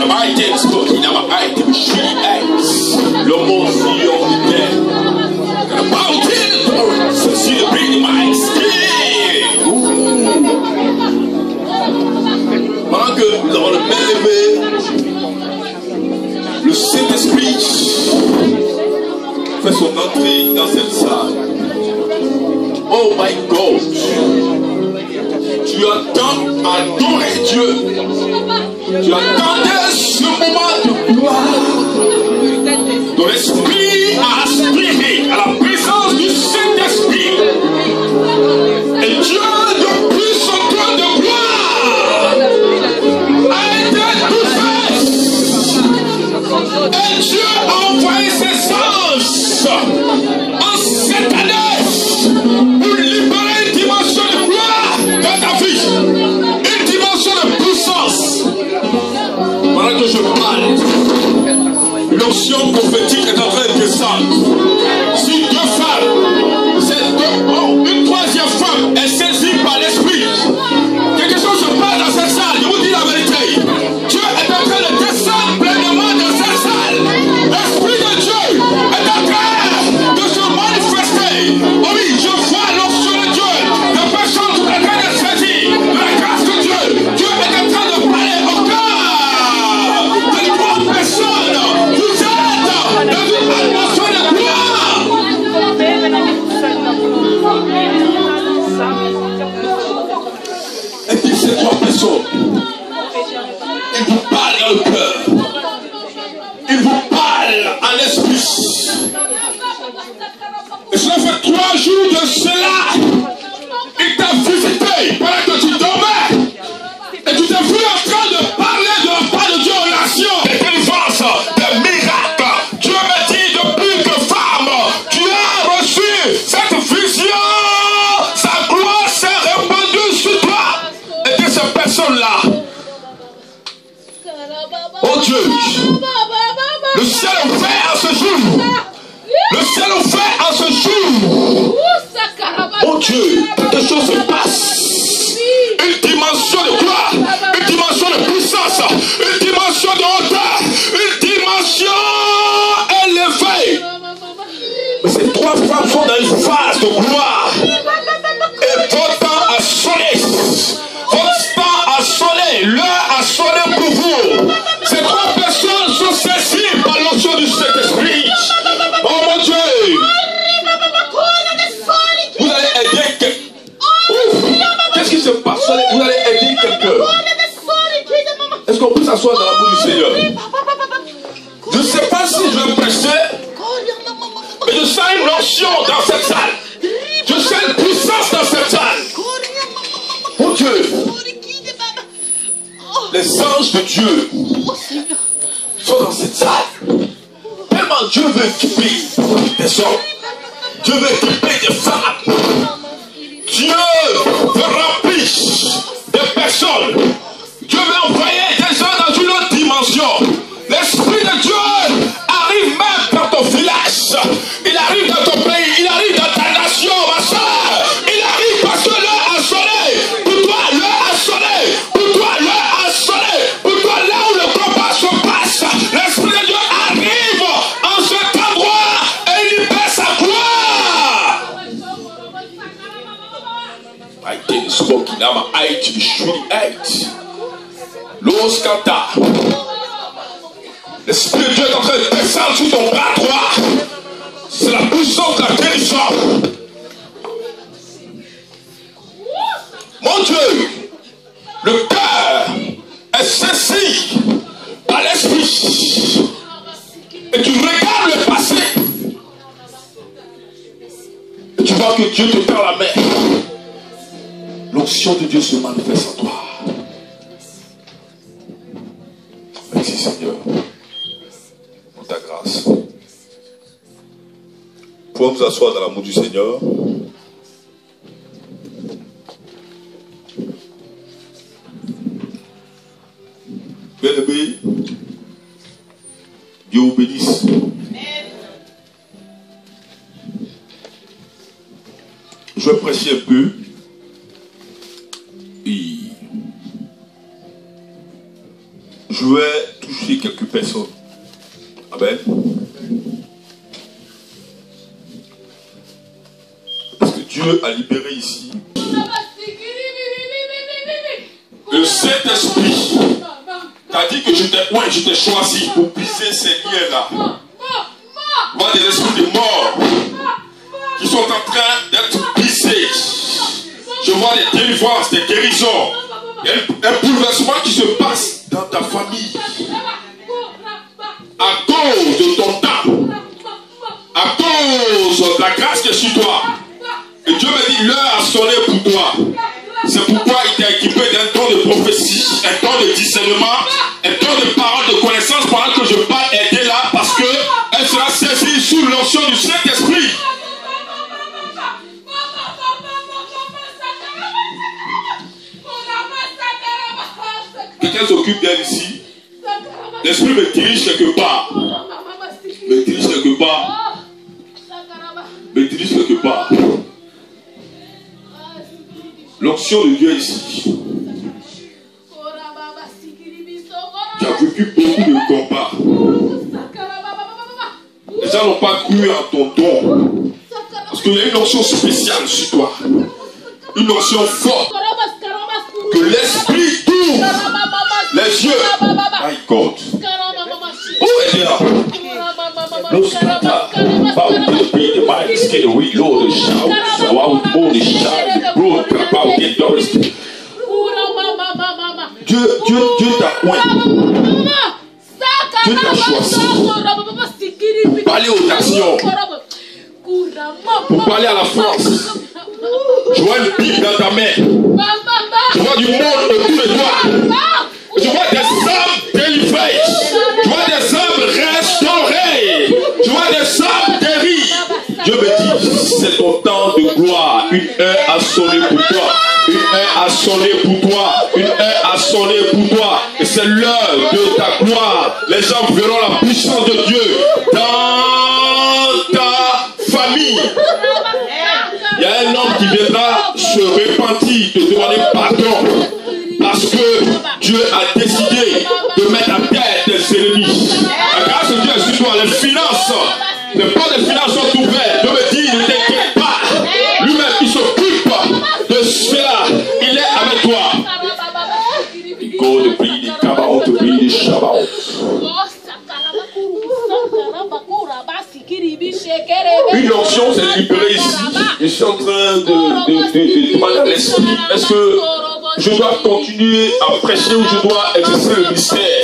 mighty spoken, I'm a mighty shooting the most on the dead. And about it, so she bring my skin. Pendant que nous avons le main levé, le Saint-Esprit fait son entrée dans cette salle. Oh my God, tu attends adorer Dieu. Tu attendais ce moment de gloire. Ton esprit a aspiré à la présence du Saint-Esprit. Et Dieu, depuis son trône de gloire, a été tout fait. Et Dieu a envoyé ses anges en cette année pour libérer une dimension de gloire dans ta vie. Une dimension de puissance. Pendant que je parle, l'onction prophétique est en train de descendre. Si deux femmes, une troisième femme est saisie par l'esprit, quelque chose se passe dans cette salle. Je vous dis la vérité. Dieu est en train de descendre pleinement dans cette salle. L'esprit de Dieu est en train de se manifester. Oh oui, je vois l'onction de Dieu. Les personnes sont en train de saisir la grâce de Dieu. Dieu est en train de parler au cœur de trois personnes. Vous êtes dans une atmosphère de gloire. Et puis ces trois personnes, ils vous parlent dans le cœur. Ils vous parlent en esprit. Et cela fait 3 jours de cela. Il t'a visité pendant que tu dormais. Et tu t'es vu en train de parler de la part de Dieu en relation. Des délivrances, des miracles. Dieu me dit depuis que femme, tu as reçu cette vision. Sa gloire s'est répandue sur toi. Et que ces personnes-là, oh Dieu, le ciel est ouvert à ce jour. Le ciel est ouvert à ce jour. Oh Dieu, quelque chose se passe. Une dimension de gloire, une dimension de puissance, une dimension de hauteur, une dimension élevée. Mais ces trois femmes sont dans une phase de gloire. Et votre temps a sonné. Votre temps a sonné. L'heure a sonné pour vous. Ces trois personnes sont saisies par l'onction du Saint-Esprit. Oh mon Dieu. Vous allez aider quelqu'un. Qu'est-ce qui se passe? Vous allez aider quelqu'un. Est-ce qu'on peut s'asseoir dans l'amour du Seigneur? Je ne sais pas si je vais prêcher, mais je sens une onction dans cette salle. Je sens une puissance dans cette salle. Oh Dieu. Les anges de Dieu sont dans cette salle. Tellement Dieu veut équiper des hommes. Dieu veut équiper des femmes. Dieu veut remplir des personnes. Dieu veut envoyer des gens dans une autre dimension. L'Esprit de Dieu arrive même dans ton village. Il arrive dans ton pays. Il arrive dans ta nation, ma soeur. Il arrive parce que l'heure a sonné. Pour toi, l'heure a sonné. Pour toi, l'heure a sonné. Pour toi, là où le combat se passe, l'Esprit de Dieu arrive en cet endroit et il libère sa gloire. I didn't spoke in our eye to the street eight. L'Oscata. L'Esprit de Dieu est en train de descendre sous ton bras droit. C'est la puissance de la délivrance. Mon Dieu, le cœur est saisi par l'Esprit. Et tu regardes le passé. Et tu vois que Dieu te tend la main. L'onction de Dieu se manifeste en toi. Merci Seigneur pour ta grâce. Pouvons nous asseoir dans l'amour du Seigneur. Bien-aimé, Dieu vous bénisse. Je vais prêcher un peu. Et je vais vais toucher quelques personnes. Amen. Parce que Dieu a libéré ici. Le Saint-Esprit t'a dit que je t'ai choisi pour briser ces liens-là. Je vois des esprits de mort qui sont en train d'être brisés. Je vois des délivrances, des guérisons. Il y a un bouleversement qui se passe dans ta famille. À cause de ton temps. À cause de la grâce qui est sur toi. Et Dieu me dit, l'heure a sonné pour toi. C'est pourquoi il t'a équipé d'un ton de prophétie, un ton de discernement, un ton de parole, de connaissance pendant que je parle, aider là, parce qu'elle sera saisie sous l'onction du Saint-Esprit. Quelqu'un s'occupe d'elle ici. L'Esprit me dirige quelque part. Me dirige quelque part. Me dirige quelque part. L'onction de Dieu ici. Tu as vécu beaucoup de combats. Les gens n'ont pas cru en ton don. Parce qu'il y a une onction spéciale sur toi. Une onction forte. Que l'esprit tourne les yeux. My God. Où est là? No speaker, about the beat, the mic, skin, the reload, the shout, about all the shout, the broad, about the doors. Dieu t'a oint. Dieu t'a choisi. Pour parler aux nations. Pour parler à la France. Je vois une Bible dans ta main. Je vois du monde autour de toi. Je vois des âmes délivrées. Je vois des âmes restaurées. Je vois des âmes guéries. Dieu me dit, c'est ton temps de gloire. Une heure a sonné pour toi. Une heure a sonné pour toi. Une heure a sonné pour toi. Et c'est l'heure de ta gloire. Les gens verront la puissance de Dieu dans ta famille. Il y a un homme qui viendra se repentir, te demander pardon. Parce que Dieu a décidé de mettre à terre tes ennemis. La grâce de Dieu est sur toi. Les finances, les portes des finances sont ouvertes. Dieu me dit, ne t'inquiète pas. Lui-même, il s'occupe de cela. Il est avec toi. Il go de prier des cabarots, de prier des chabarots. Une onction s'est libérée ici. Je suis en train de demander à l'esprit, est-ce que je dois continuer à prêcher ou je dois exercer le mystère?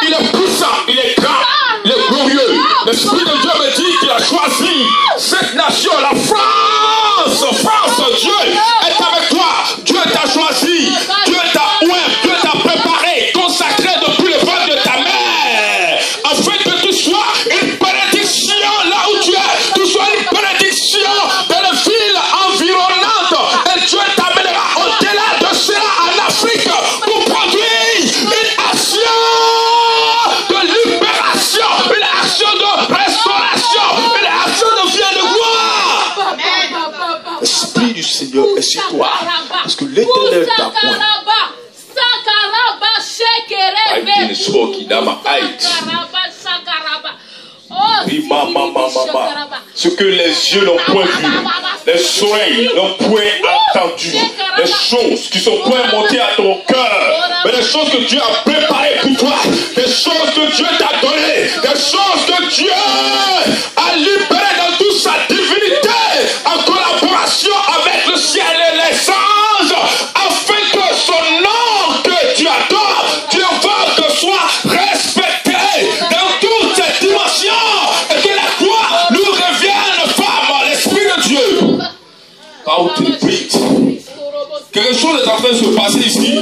Il est puissant, il est grand, il est glorieux. L'Esprit de Dieu me dit qu'il a choisi cette nation, la France. France, Dieu est avec toi. Dieu t'a choisi, Dieu t'a oint, Dieu t'a préparé, consacré depuis le ventre de ta mère, afin que tu sois une bénédiction là où tu es. Tu sois une bénédiction dans les villes environnantes. Et Dieu t'amènera au-delà de cela en Afrique pour produire une action de libération, une action de restauration, une action de vie et de gloire. L'Esprit du Seigneur est sur toi. Parce que l'Éternel t'a oint. Ce que les yeux n'ont point vu, les oreilles n'ont point entendu, les choses qui sont point montées à ton cœur, mais les choses que Dieu a préparées pour toi, des choses que Dieu t'a données, des choses que Dieu a libérées dans toute sa divinité, en collaboration avec le ciel et les anges, afin que son nom que tu adores, Dieu veut que soit respecté dans toutes ses dimensions, et que la gloire nous revienne, femme, l'Esprit de Dieu. How to breathe. Quelque chose est en train de se passer ici.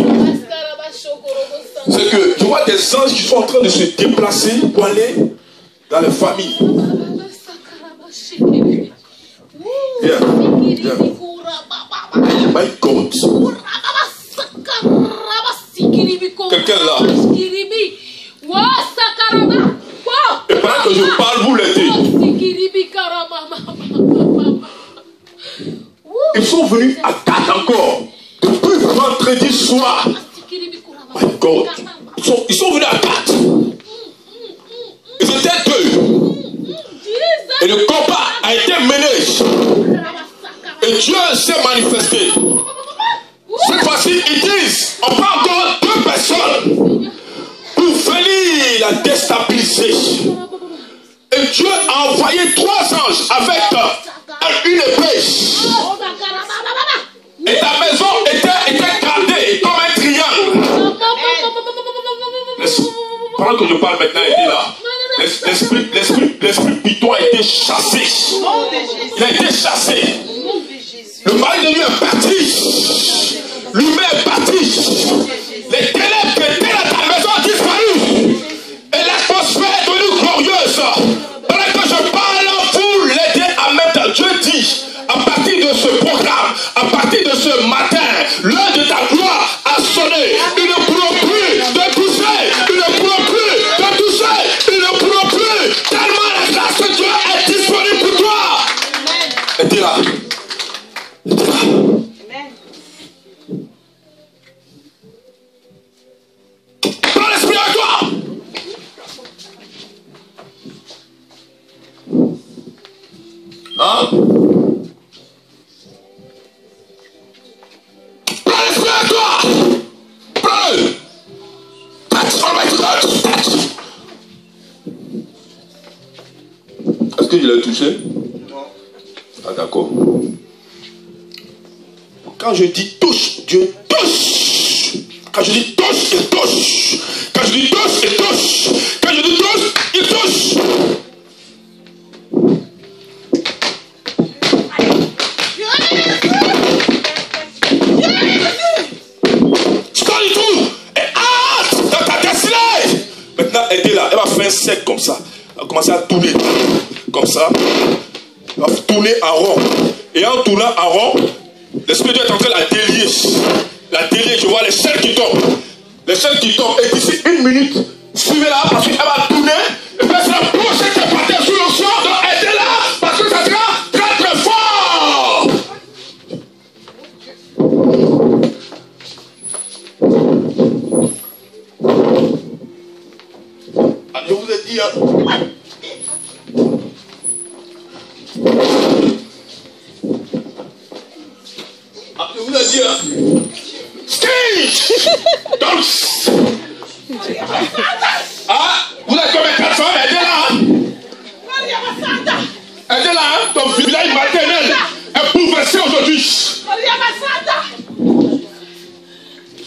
C'est que je vois des anges qui sont en train de se déplacer pour aller dans les familles. Viens, viens. My God. Quelqu'un là. Et pendant que je parle, vous l'aidez. Ils sont venus à date encore. Depuis vendredi soir. My God. ils sont venus à 4. Ils étaient 2. Et le combat a été mené. Et Dieu s'est manifesté. Cette fois-ci, ils disent, on prend encore 2 personnes pour venir la déstabiliser. Et Dieu a envoyé 3 anges avec une épée. Et ta maison était gardée comme un triangle. Pendant que je parle maintenant, il est là. L'esprit python a été chassé. Il a été chassé. Le mari de lui est parti. Lui-même est parti. Les ténèbres qui étaient dans ta maison ont disparu. Et l'atmosphère est devenue glorieuse. Pendant que je parle, vous l'aidez à mettre. Dieu dit, à partir de ce programme, à partir de ce matin, l'heure de ta gloire a sonné. Il ne pourra plus te toucher. Il ne pourra plus te toucher. Il ne pourra plus. Tellement la grâce de Dieu est disponible pour toi. Et dis là. Prends l'esprit à toi. Hein? Prends l'esprit à toi. Prends-le. Est-ce que je l'ai touché? Non. Ah d'accord. Quand je dis touche, Dieu touche. Quand je dis touche, il touche. Quand je dis touche, il touche. Quand je dis touche, il touche. Sors du trou et hâte dans ta destinée. Maintenant, elle est là. Elle va faire un cercle comme ça. Elle va commencer à tourner comme ça. Elle va tourner en rond. Et en tournant en rond, l'Esprit de Dieu est en train de la délier. La délier, je vois les chaînes qui tombent. Les chaînes qui tombent. Et d'ici 1 minute, suivez-la parce qu'elle va tourner. Et puis elle sera projetée par terre sur le sol. Donc elle est là parce que ça sera très très fort. Ah, je vous ai dit, je vous ai dit, Steve! Donc, ah, vous avez combien de personnes? Elle est là. Elle est là, ton village maternel est bouleversé aujourd'hui.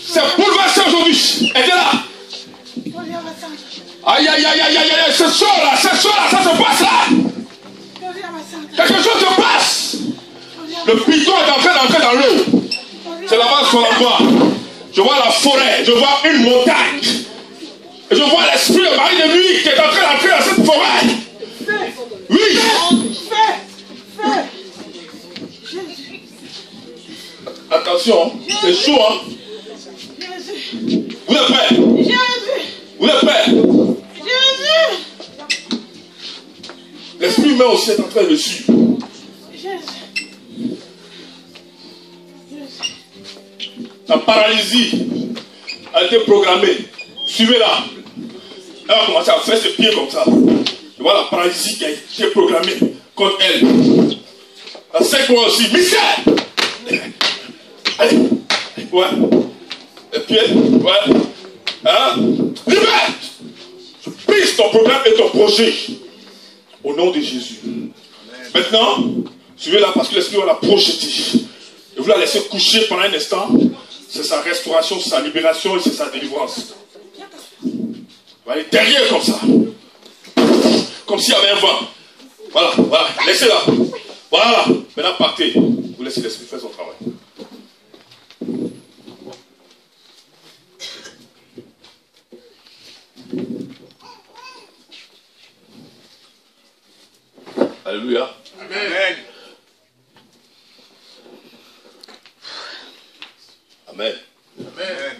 C'est bouleversé aujourd'hui. Elle est là. Aïe, aïe, aïe, aïe, aïe, aïe, c'est chaud là, ça se passe là. Quelque chose se passe. Le python est en train d'entrer dans l'eau. C'est là-bas qu'on en voit. Je vois la forêt, je vois une montagne. Et je vois l'esprit de Marie de nuit qui est en train d'entrer dans cette forêt. Oui. Attention, c'est chaud, hein. Vous êtes prêts? Vous êtes prêts? L'esprit humain aussi est en train de suivre. La paralysie a été programmée. Suivez-la. Elle va commencer à faire ses pieds comme ça. Je vois la paralysie qui a été programmée contre elle. La 5 mois aussi. Michel! Allez. Ouais. Les pieds. Ouais. Hein? Libère! Je prise ton programme et ton projet. Au nom de Jésus. Maintenant, suivez-la parce que l'esprit va la projeter. Et vous la laissez coucher pendant un instant. C'est sa restauration, c'est sa libération et c'est sa délivrance. Vous allez derrière comme ça. Comme s'il y avait un vent. Voilà, voilà. Laissez-la. Voilà. Maintenant, partez. Vous laissez l'esprit faire son travail. Alléluia. Amen. Amen. Amen.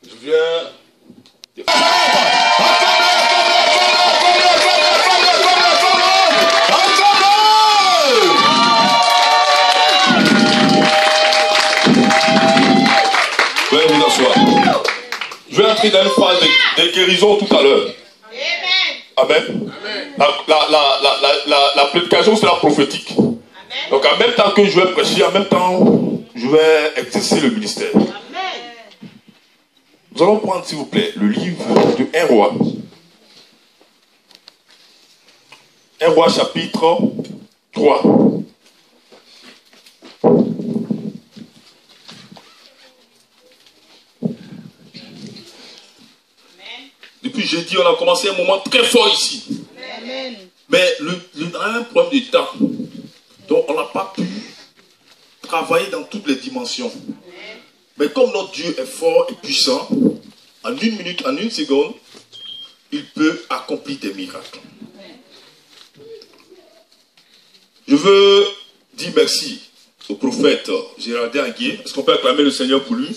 Je viens. Ouais, vous Je vais entrer dans une phase de guérison tout à l'heure. Amen. La prédication sera prophétique. Donc en même temps que je vais prêcher, en même temps, je vais exercer le ministère. Nous allons prendre, s'il vous plaît, le livre de 1 roi. 1 roi chapitre 3. Depuis jeudi, on a commencé un moment très fort ici. Amen. Mais on a un problème de temps. Donc on n'a pas pu travailler dans toutes les dimensions. Amen. Mais comme notre Dieu est fort et puissant, en 1 minute, en 1 seconde, il peut accomplir des miracles. Amen. Je veux dire merci au prophète Géraldin Aguier. Est-ce qu'on peut acclamer le Seigneur pour lui?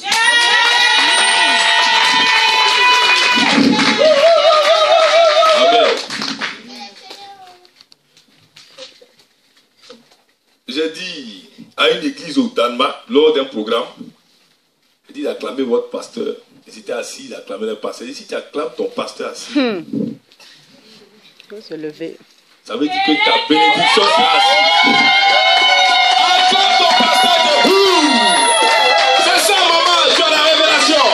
J'ai dit à une église au Danemark, lors d'un programme, j'ai dit d'acclamer votre pasteur. Ils étaient assis, il acclamait le pasteur. J'ai dit, si tu acclames ton pasteur assis, il faut se lever. Ça veut dire que ta bénédiction sera assise. Acclame ton pasteur debout. C'est ça, maman, tu as la révélation.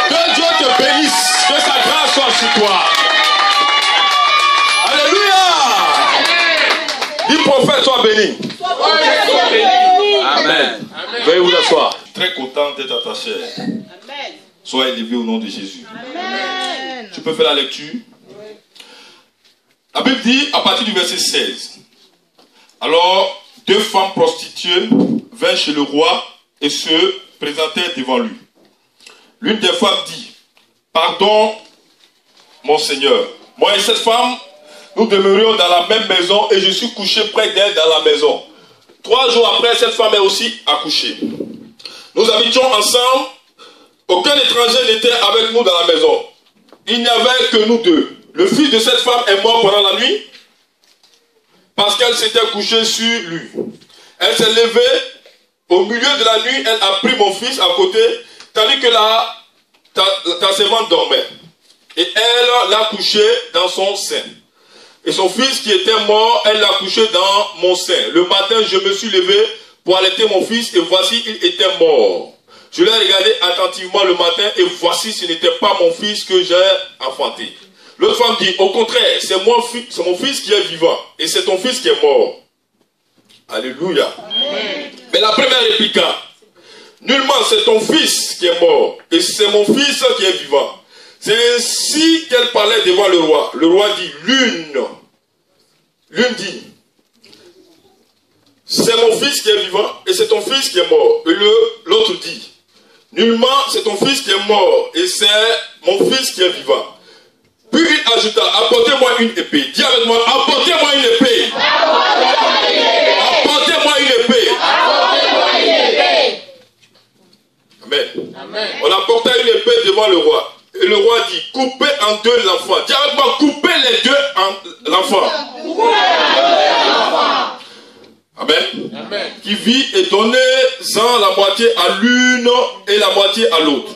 Que Dieu te bénisse, que sa grâce soit sur toi. Alléluia. Dis prophète, sois béni. Amen. Veuillez vous asseoir. Très content d'être attaché. Amen. Sois élevé au nom de Jésus. Amen. Tu peux faire la lecture. La Bible dit à partir du verset 16. Alors, 2 femmes prostituées vinrent chez le roi et se présentèrent devant lui. L'une des femmes dit, pardon, mon Seigneur. Moi et cette femme, nous demeurions dans la même maison et je suis couché près d'elle dans la maison. 3 jours après, cette femme est aussi accouchée. Nous habitions ensemble. Aucun étranger n'était avec nous dans la maison. Il n'y avait que nous deux. Le fils de cette femme est mort pendant la nuit parce qu'elle s'était couchée sur lui. Elle s'est levée. Au milieu de la nuit, elle a pris mon fils à côté, tandis que ta servante dormait. Et elle l'a couché dans son sein. Et son fils qui était mort, elle l'a couché dans mon sein. Le matin, je me suis levé pour allaiter mon fils et voici, il était mort. Je l'ai regardé attentivement le matin et voici, ce n'était pas mon fils que j'ai enfanté. L'autre femme dit, au contraire, c'est mon fils qui est vivant et c'est ton fils qui est mort. Alléluia. Amen. Mais la première répliqua, nullement c'est ton fils qui est mort et c'est mon fils qui est vivant. C'est ainsi qu'elle parlait devant le roi. Le roi dit, l'une dit, c'est mon fils qui est vivant et c'est ton fils qui est mort. Et l'autre dit, nullement c'est ton fils qui est mort et c'est mon fils qui est vivant. Puis il ajouta, apportez-moi une épée. Dis avec moi, apportez-moi une épée. Apportez-moi une épée. Amen. Amen. On apporta une épée devant le roi. Et le roi dit, coupez en deux l'enfant. Dis avec moi, coupez les deux en l'enfant. Amen. Amen. Qui vit et donnez-en la moitié à l'une et la moitié à l'autre.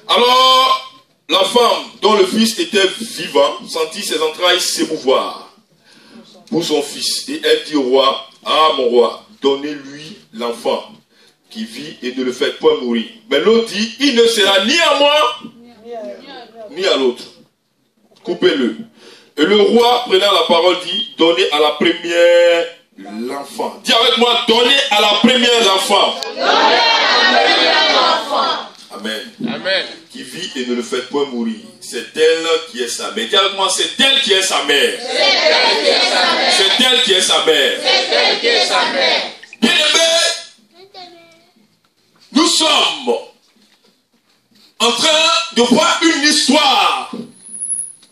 Alors, la femme dont le fils était vivant sentit ses entrailles s'émouvoir pour son fils. Et elle dit au roi, ah mon roi, donnez-lui l'enfant qui vit et ne le faites point mourir. Mais l'autre dit, il ne sera ni à moi, ni à l'autre. Coupez-le. Et le roi, prenant la parole, dit, donnez à la première l'enfant. Dis avec moi, donnez à la première l'enfant. Donnez à la première l'enfant. Amen. Amen. Qui vit et ne le fait point mourir. C'est elle qui est sa mère. Dis avec moi, c'est elle qui est sa mère. C'est elle qui est sa mère. C'est elle qui est sa mère. C'est elle qui est sa mère. Bien-aimés, nous sommes en train de voir une histoire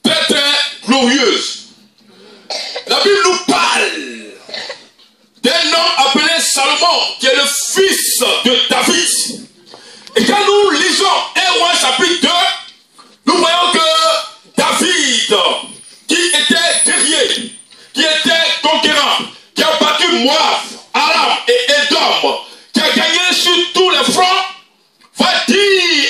très très glorieuse. La Bible nous parle d'un homme appelé Salomon, qui est le fils de David. Et quand nous lisons 1 Roi chapitre 2, nous voyons que David, qui était guerrier, qui était conquérant, qui a battu Moab, Aram et Édom, qui a gagné sur tous les fronts, va dire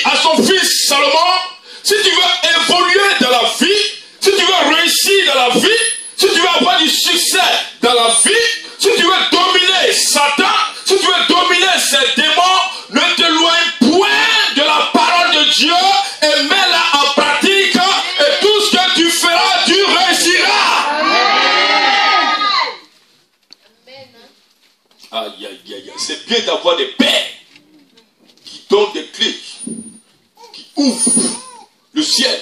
fatigué d'avoir des pères qui donnent des clés, qui ouvrent le ciel,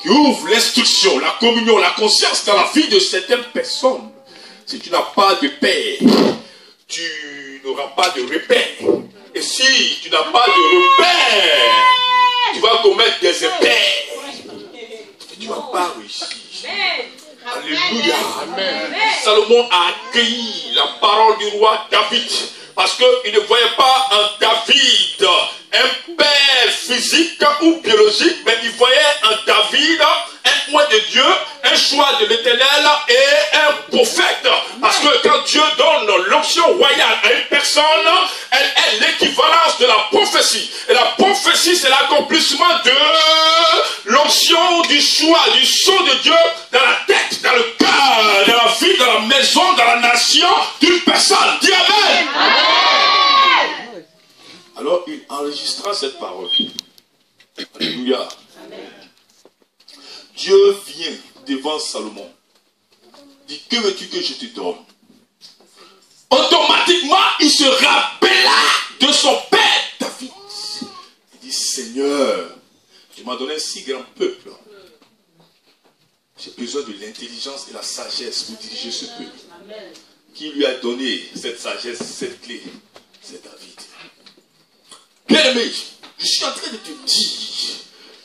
qui ouvrent l'instruction, la communion, la conscience dans la vie de certaines personnes. Si tu n'as pas de père, tu n'auras pas de repère. Et si tu n'as pas de repère, tu vas commettre des impairs. Et tu ne vas pas réussir. Alléluia. Amen. Salomon a accueilli la parole du roi David parce qu'il ne voyait pas en David un père physique ou biologique, mais il voyait en David un point de Dieu, un choix de l'Éternel et un prophète. Parce que quand Dieu donne l'onction royale à une personne, elle est l'équivalence de la prophétie. Et la prophétie, c'est l'accomplissement de l'onction, du choix, du sceau de Dieu dans la tête, dans le cœur, dans la vie, dans la maison, dans la nation d'une personne. Dis Amen. Amen. Alors il enregistra cette parole. Alléluia. Dieu vient devant Salomon. Dit, que veux-tu que je te donne? Automatiquement, il se rappela de son père David. Il dit, Seigneur, tu m'as donné un si grand peuple. J'ai besoin de l'intelligence et la sagesse pour diriger ce peuple. Amen. Qui lui a donné cette sagesse, cette clé? C'est David. Bien-aimé, je suis en train de te dire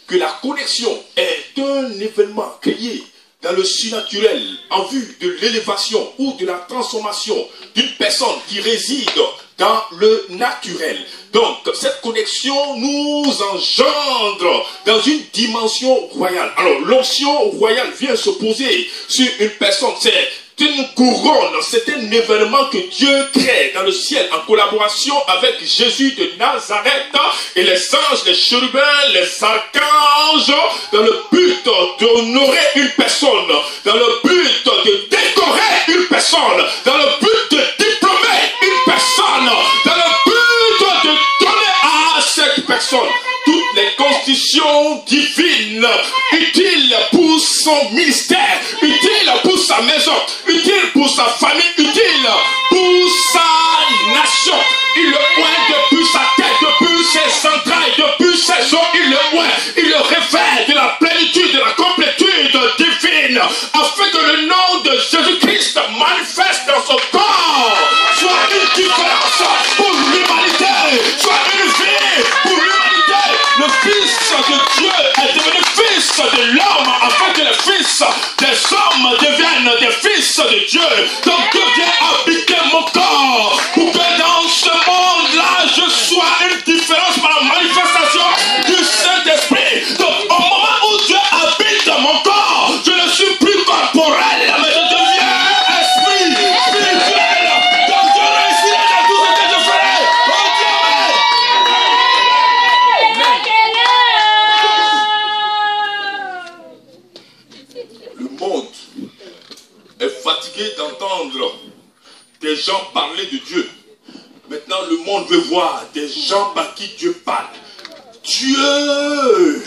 que la connexion est un événement créé dans le surnaturel en vue de l'élévation ou de la transformation d'une personne qui réside dans le naturel. Donc, cette connexion nous engendre dans une dimension royale. Alors, l'onction royale vient se poser sur une personne. C'est une couronne, c'est un événement que Dieu crée dans le ciel en collaboration avec Jésus de Nazareth et les anges, les chérubins, les archanges, dans le but d'honorer une personne, dans le but de décorer une personne, dans le but de diplômer une personne, dans le but de donner à cette personne toutes les constitutions divines utiles pour son ministère, utiles pour sa maison, utiles pour sa famille, utiles pour sa nation. Il le oint depuis sa tête, depuis ses entrailles, depuis ses os, il le oint, il le révèle de la plénitude, de la complétude divine, afin que le nom de Jésus-Christ manifeste dans son corps, soit une différence pour l'humanité, soit une vie pour l'humanité. Le Fils de Dieu est devenu Fils de l'homme, afin que les fils des hommes deviennent des fils de Dieu. Donc Dieu vient habiter mon corps, pour que dans ce monde-là, je sois une différence par la manifestation du Saint-Esprit. Donc au moment où Dieu habite dans mon corps, je ne suis plus corporel, mais je deviens esprit spirituel. Donc je réussirai dans tout ce que je ferai. Oh Dieu. Le monde est fatigué d'entendre des gens parler de Dieu. Maintenant, le monde veut voir des gens par qui Dieu parle. Dieu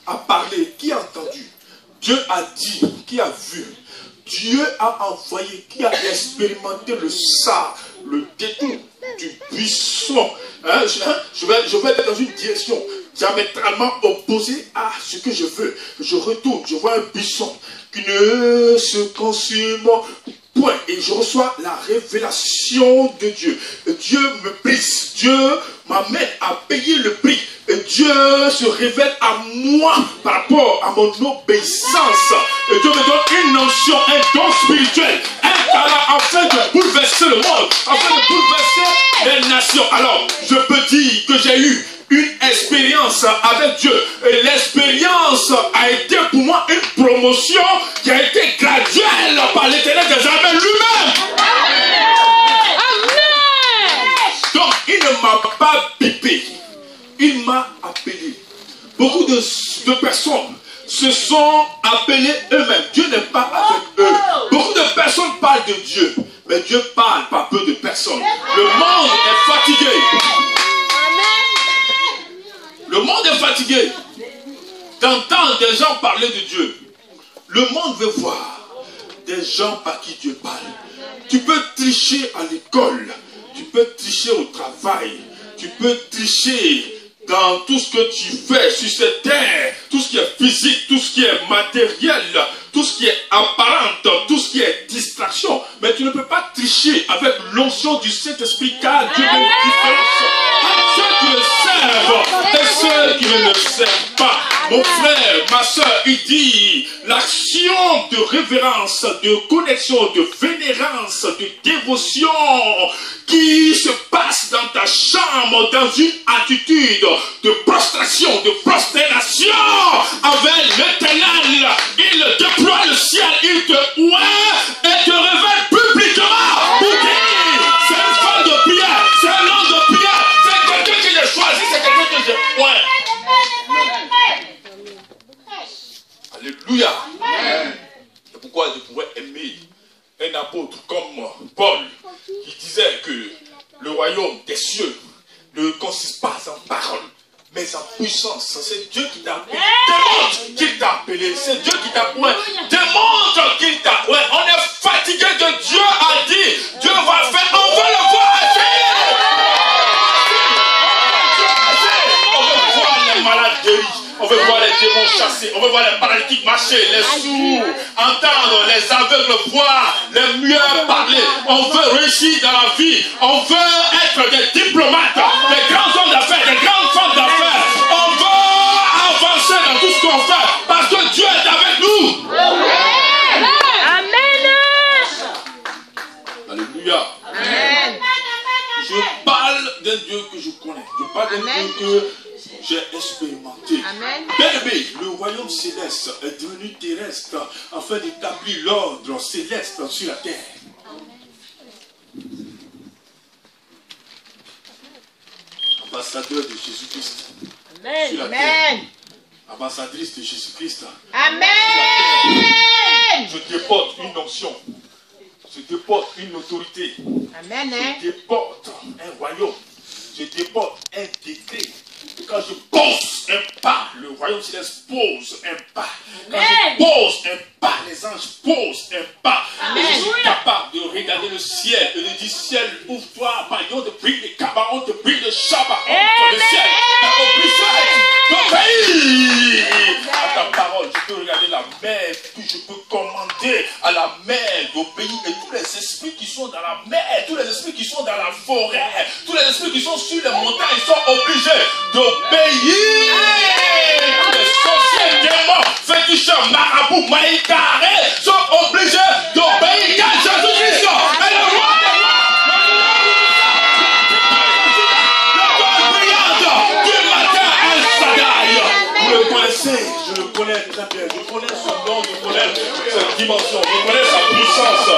a parlé. Qui a entendu? Dieu a dit. Qui a vu? Dieu a envoyé. Qui a expérimenté le ça, le détour du buisson. Je vais être dans une direction diamétralement opposée à ce que je veux. Je retourne, je vois un buisson qui ne se consume point. Et je reçois la révélation de Dieu. Dieu me brise. Dieu m'amène à payer le prix. Et Dieu se révèle à moi par rapport à mon obéissance. Et Dieu me donne une notion, un don spirituel, un talent afin de bouleverser le monde, afin de bouleverser les nations. Alors, je peux dire que j'ai eu une expérience avec Dieu. Et l'expérience a été pour moi une promotion qui a été graduelle par l'Éternel des armées lui-même. Donc, il ne m'a pas bipé. Il m'a appelé. Beaucoup de personnes se sont appelées eux-mêmes. Dieu n'est pas avec eux. Beaucoup de personnes parlent de Dieu. Mais Dieu parle par peu de personnes. Le monde est fatigué. Le monde est fatigué d'entendre des gens parler de Dieu. Le monde veut voir des gens par qui Dieu parle. Tu peux tricher à l'école. Tu peux tricher au travail. Tu peux tricher dans tout ce que tu fais sur cette terre, tout ce qui est physique, tout ce qui est matériel, tout ce qui est apparent, tout ce qui est distraction. Mais tu ne peux pas tricher avec l'onction du Saint-Esprit, car Dieu met une différence entre ceux qui le servent et ceux qui ne le servent pas. Mon frère, ma soeur, il dit, l'action de révérence, de connexion, de vénérance, de dévotion qui se passe dans ta chambre, dans une attitude de prostration, de prosternation avec l'Éternel. Il déploie le ciel, il te oint et te révèle publiquement pour dire, c'est une femme de prière, c'est un homme de prière, c'est quelqu'un que j'ai choisi, c'est quelqu'un que j'ai oint. Alléluia. C'est pourquoi je pourrais aimer un apôtre comme Paul qui disait que le royaume des cieux ne consiste pas en parole, mais en puissance. C'est Dieu qui t'a appelé. Démontre qu'il t'a appelé. C'est Dieu qui t'a appelé. Démontre qu'il t'a appelé. On est fatigué de Dieu a dit. Dieu va faire. On veut le voir agir. On veut voir les malades guéris. On veut voir les démons chassés. On veut voir les paralytiques marcher, les sourds entendre, les aveugles voir, les muets parler. On veut réussir dans la vie. On veut être des diplomates, des grands hommes d'affaires, des grandes femmes d'affaires. On veut avancer dans tout ce qu'on fait parce que Dieu est avec nous. Amen. Alléluia. Amen. Je parle d'un Dieu que je connais. Je parle d'un Dieu que j'ai expérimenté. Bien-aimé, le royaume céleste est devenu terrestre afin d'établir l'ordre céleste sur la terre. Ambassadeur de Jésus-Christ. Amen. Sur la terre. Ambassadrice de Jésus-Christ. Amen. Je déporte une onction. Je déporte une autorité. Amen. Je déporte un royaume. Je déporte un décret. Et quand je pose un pas, le royaume céleste pose un pas. Quand je pose un pas, les anges posent un pas. Et je suis capable de regarder le ciel et de dire, ciel, ouvre-toi, on te prie de Kaba, on te prie de Shabbat, le ciel est obligé d'obéir à ta parole. Je peux regarder la mer, puis je peux commander à la mer d'obéir. Et tous les esprits qui sont dans la mer, tous les esprits qui sont dans la forêt, tous les esprits qui sont sur les montagnes, ils sont obligés d'obéir. Tous les sorciers, démons, féticheurs, marabouts, maïkarés sont obligés d'obéir car Jésus-Christ est le roi des rois. Le roi brillante du matin El Shaddai. Vous le connaissez, je le connais très bien. Je connais son nom, je connais sa dimension, je connais sa puissance.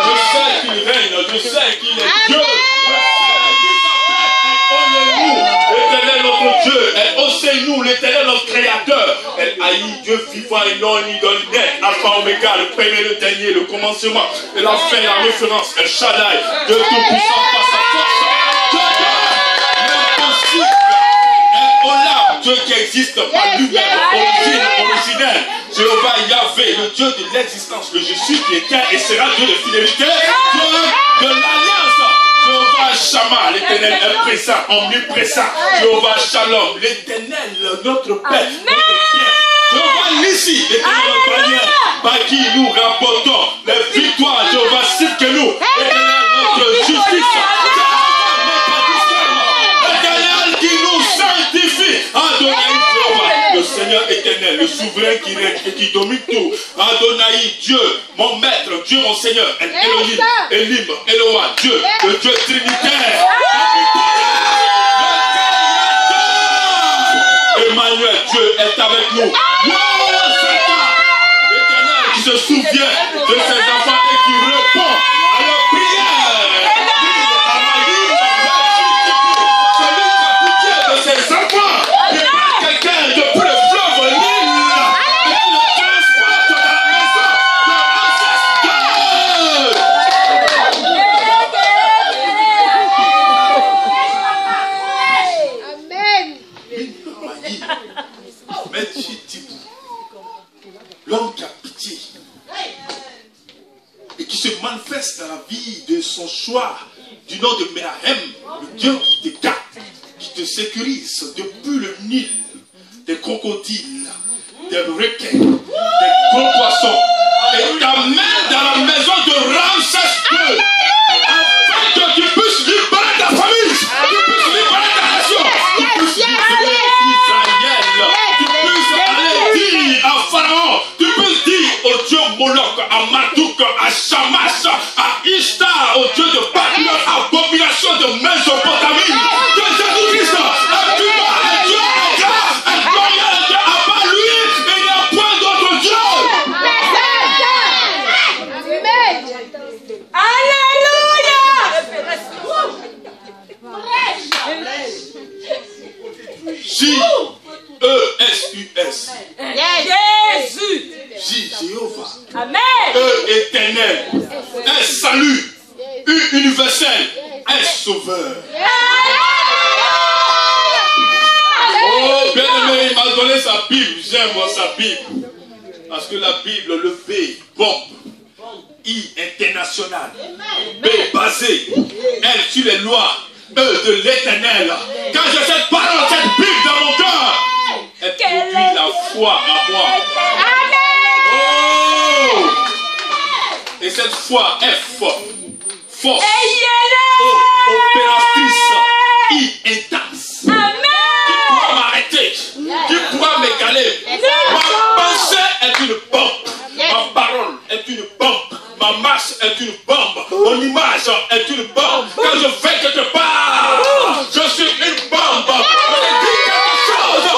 Je sais qu'il règne, je sais qu'il est Dieu. L'Éternel notre Dieu, elle enseigne-nous, l'Éternel notre Créateur. Elle haït Dieu vivant et non idolâtre, Alpha Oméga, le premier, le dernier, le commencement, et la fin, la référence, El Shaddai, Dieu tout-puissant par sa force. Dieu, l'impossible, El Olam, Dieu qui existe par lui-même, originel. Jéhovah Yahvé, le Dieu de l'existence, le Jésus qui était et sera Dieu de fidélité, Dieu de l'alliance. Jéhovah Shammah, l'Éternel est présent, omniprésent. Jéhovah Shalom, l'Éternel, notre Père, notre Père. Jéhovah Nissi, l'Éternel notre bannière, par qui nous rapportons les victoires. Jéhovah Sidkenu, l'Éternel notre justice. L'Éternel qui nous sanctifie. Adonai Jéhovah, le Seigneur éternel, le souverain qui règne et qui domine tout. Adonai, Dieu, mon maître, Dieu, mon Seigneur. Elohim, Elim, Eloah, Dieu, le Dieu trinitaire. Emmanuel, Dieu est avec nous. L'Éternel qui se souvient de ses enfants et qui répond à leur prière. Celui qui a pitié de ses enfants. Il prend quelqu'un depuis le fleuve Nil et qui le transporte dans la maison de Ancestors. L'homme qui a pitié et qui se manifeste dans la vie de son choix du nom de Ménahem, le Dieu qui te garde, qui te sécurise depuis le Nil, des crocodiles, des requins, des gros poissons, et t'amène dans la maison de Ramsès II, afin que tu puisses libérer ta famille, tu puisses libérer ta nation, tu puisses libérer Israël, tu puisses aller dire à Pharaon, tu puisses dire au Dieu Moloch, à Marduk, à Shamash, à Ishtar, au Dieu de Babylone, abomination de Mésopotamie, que Jésus-Christ, un Dieu, un Dieu, un grand, un glorieux, un Dieu, à part lui, il n'y a point d'autre Dieu. Alléluia. J-E-S-U-S. Jésus. J, Jéhovah. Amen. E, éternel. S, salut. U, universel. S, sauveur. Oh, bien aimé, il m'a donné sa Bible. J'aime sa Bible. Parce que la Bible, le B, bombe. I, international. B, basé. L, sur les lois. E, de l'éternel. Quand j'ai cette parole, cette Bible dans mon cœur, elle produit la foi en moi. Oh! Et cette foi, F, force. O, opératrice. I, intense. Qui pourra m'arrêter? Qui pourra m'égaler? Ma pensée est une bombe. Ma parole est une bombe. Ma marche est une bombe. Mon image est une bombe. Quand je vais quelque part, je suis une bombe. Je dis quelque chose.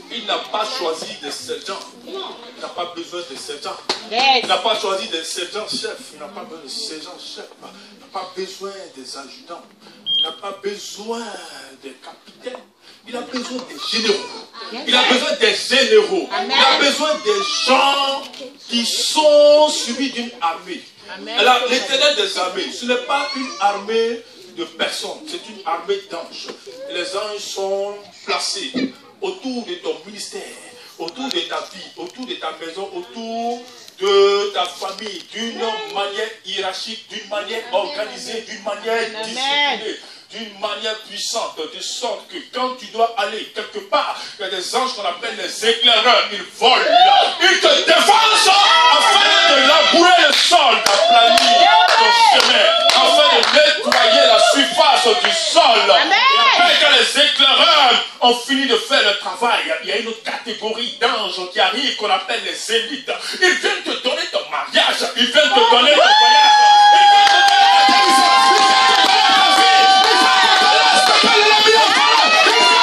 Il n'a pas choisi des sergents. Il n'a pas besoin de sergents. Il n'a pas choisi des sergents-chefs. Il n'a pas besoin de sergents-chefs. Il n'a pas besoin des adjudants. Il n'a pas besoin des capitaines. Il a besoin des généraux. Il a besoin des généraux. Il a besoin des gens qui sont suivis d'une armée. Alors, l'Éternel des armées, ce n'est pas une armée de personnes, c'est une armée d'anges. Les anges sont placés autour de ton ministère, autour de ta vie, autour de ta maison, autour de ta famille, d'une manière hiérarchique, d'une manière organisée, d'une manière disciplinée, d'une manière puissante, de sorte que quand tu dois aller quelque part, il y a des anges qu'on appelle les éclaireurs, ils volent, ils te défoncent afin de labourer le sol, d'aplanir ton chemin, afin de nettoyer la surface du sol. Et après, quand les éclaireurs ont fini de faire le travail, il y a une autre catégorie d'anges qui arrivent qu'on appelle les élites. Ils viennent te donner ton mariage, ils viennent te donner ton voyage, ils viennent te donner la guérison, ils viennent te donner la vie, ils viennent te donner la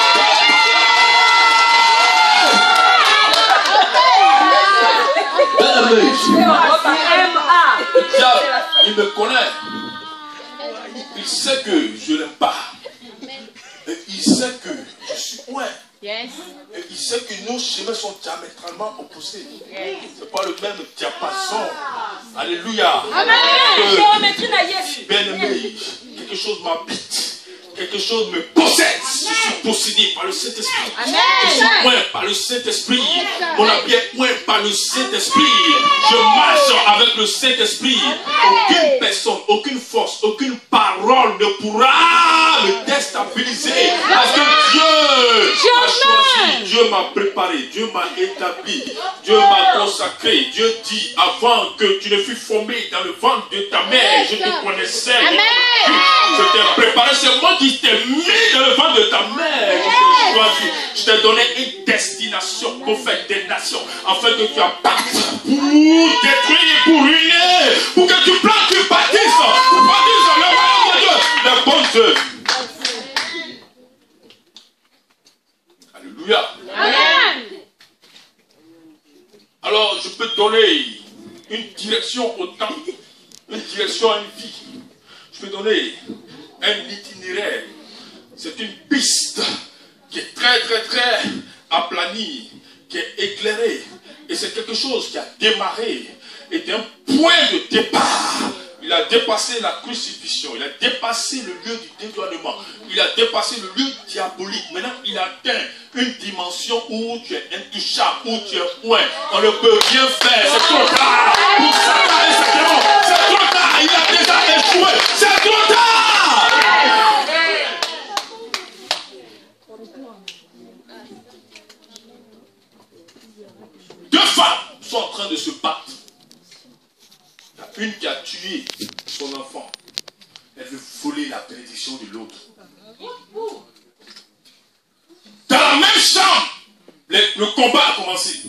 il me connaît. Il sait que je l'aime pas. Et il sait que je suis loin. Et il sait que nos chemins sont diamétralement opposés. C'est pas le même diapason. Alléluia. Bien aimé, quelque chose m'habite. Quelque chose me possède. Je suis possédé par le Saint-Esprit. Je suis point par le Saint-Esprit. Mon habit est point par le Saint-Esprit. Je marche avec le Saint-Esprit. Aucune personne, aucune force, aucune parole ne pourra me déstabiliser. Parce que Dieu m'a choisi, Dieu m'a préparé, Dieu m'a établi, Dieu m'a consacré. Dieu dit, avant que tu ne fus formé dans le ventre de ta mère, je te connaissais. Je t'ai préparé, c'est moi qui t'ai mis dans le ventre de ta mère. Je t'ai choisi, je t'ai donné une destination pour faire des nations, afin que tu appartes pour détruire, pour ruiner, pour que tu plantes, tu bâtisses le royaume de Dieu, les bonnes œuvres. Alléluia. Amen. Alors, je peux donner une direction au temps, une direction à une vie. Je peux donner un itinéraire. C'est une piste qui est très aplani, qui est éclairé. Et c'est quelque chose qui a démarré et d'un point de départ. Il a dépassé la crucifixion, il a dépassé le lieu du dédouanement, il a dépassé le lieu diabolique. Maintenant, il atteint une dimension où tu es intouchable, où tu es point. On ne peut rien faire, c'est trop tard. Pour Satan et ses démons, c'est trop tard. Il a déjà échoué, c'est trop tard. Deux femmes sont en train de se battre. Une qui a tué son enfant, elle veut voler la bénédiction de l'autre. Dans la même chambre, le combat a commencé.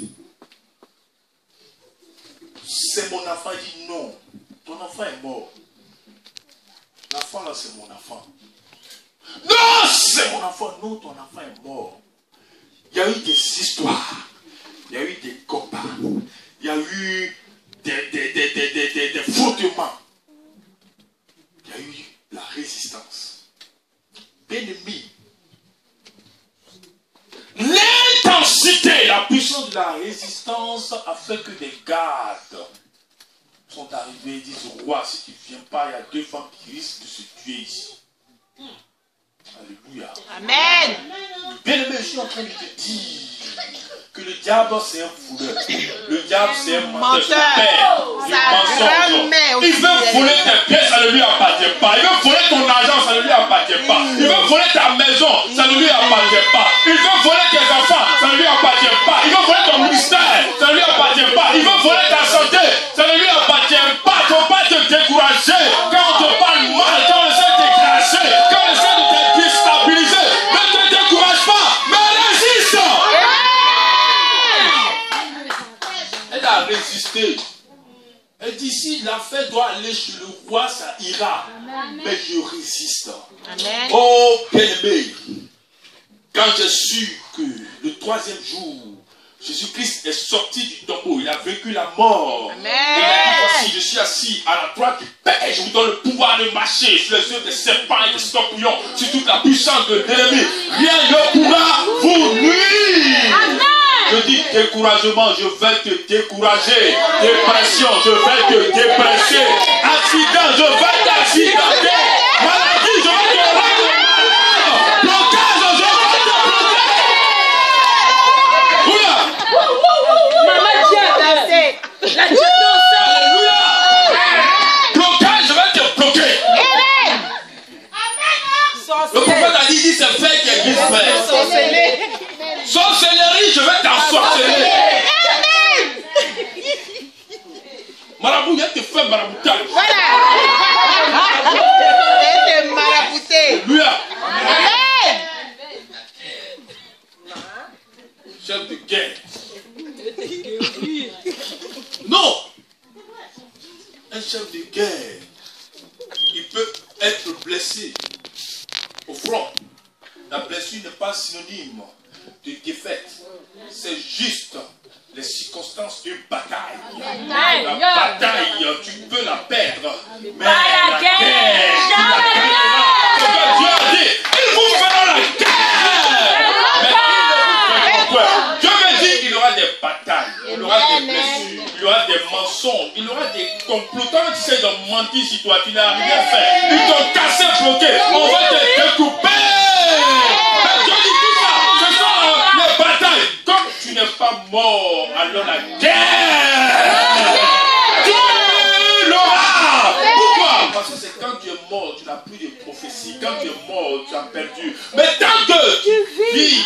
C'est mon enfant, il dit non, ton enfant est mort. L'enfant là, c'est mon enfant. Non, c'est mon enfant, non, ton enfant est mort. Il y a eu des histoires, il y a eu des combats, il y a eu des frottements. Il y a eu la résistance. Bien-aimé, l'intensité, la puissance de la résistance a fait que des gardes sont arrivés et disent au roi, si tu ne viens pas, il y a deux femmes qui risquent de se tuer ici. Alléluia. Amen. Bien-aimé, je suis en train de te dire que le diable c'est un fouleur. Le diable c'est un menteur. Il veut voler tes pièces, ça ne lui appartient pas. Il veut voler ton argent, ça ne lui appartient pas. Il veut voler ta maison, ça ne lui appartient pas. Il veut voler tes enfants, ça ne lui appartient pas. Il veut voler ton ministère, ça ne lui appartient pas. Il veut voler ta santé, ça ne lui appartient pas. Il ne faut pas te décourager quand on te parle mal, quand on essaie de t'écraser, quand on essaie de te déstabiliser. Ne te décourage pas, mais résiste. Elle a résisté. Elle dit, si l'affaire doit aller chez le roi, ça ira. Amen. Mais je résiste. Amen. Oh, bien-aimé, quand j'ai su que le troisième jour, Jésus-Christ est sorti du tombeau, il a vaincu la mort. Amen. Et il a dit, voici, je suis assis à la droite du Père, je vous donne le pouvoir de marcher sur les œufs des serpents et des scorpions, sur toute la puissance de l'ennemi. Rien ne pourra vous nuire. Amen. Je dis découragement, je vais te décourager. Dépression, je vais te dépresser. Accident, je vais t'accidenter. Maladie, je vais te rendre malade. Blocage, je vais te bloquer. Oula. Maman, tu as dansé. La Dieu dansé. Alléluia. Blocage, je vais te bloquer. Le prophète a dit, c'est fait qu'il est fait. Sorcellerie, je vais t'ensorceler. Marabout, il y a te fait maraboutage. Voilà. Et te marabouter. Alléluia. Amen. Chef de guerre. Non. Un chef de guerre, il peut être blessé au front. La blessure n'est pas synonyme de défaite. C'est juste les circonstances d'une bataille. La bataille, tu peux la perdre. Mais la guerre, tu la gagneras. C'est ce que Dieu a dit. Ils vous feront la guerre. Mais ils ne vous feront peur. Dieu me dit qu'il y aura des batailles. Il y aura des blessures. Il y aura des mensonges. Il y aura des complotants qui essaient de mentir sur toi. Tu n'as rien fait. Ils t'ont cassé, bloqué. On va te découper. Mais Dieu dit tout ça. Ce sont les batailles. Comme tu n'es pas mort, alors la guerre, tu l'auras. Pourquoi? Parce que c'est quand tu es mort, tu n'as plus de prophétie. Quand tu es mort, tu as perdu. Mais tant que tu vis,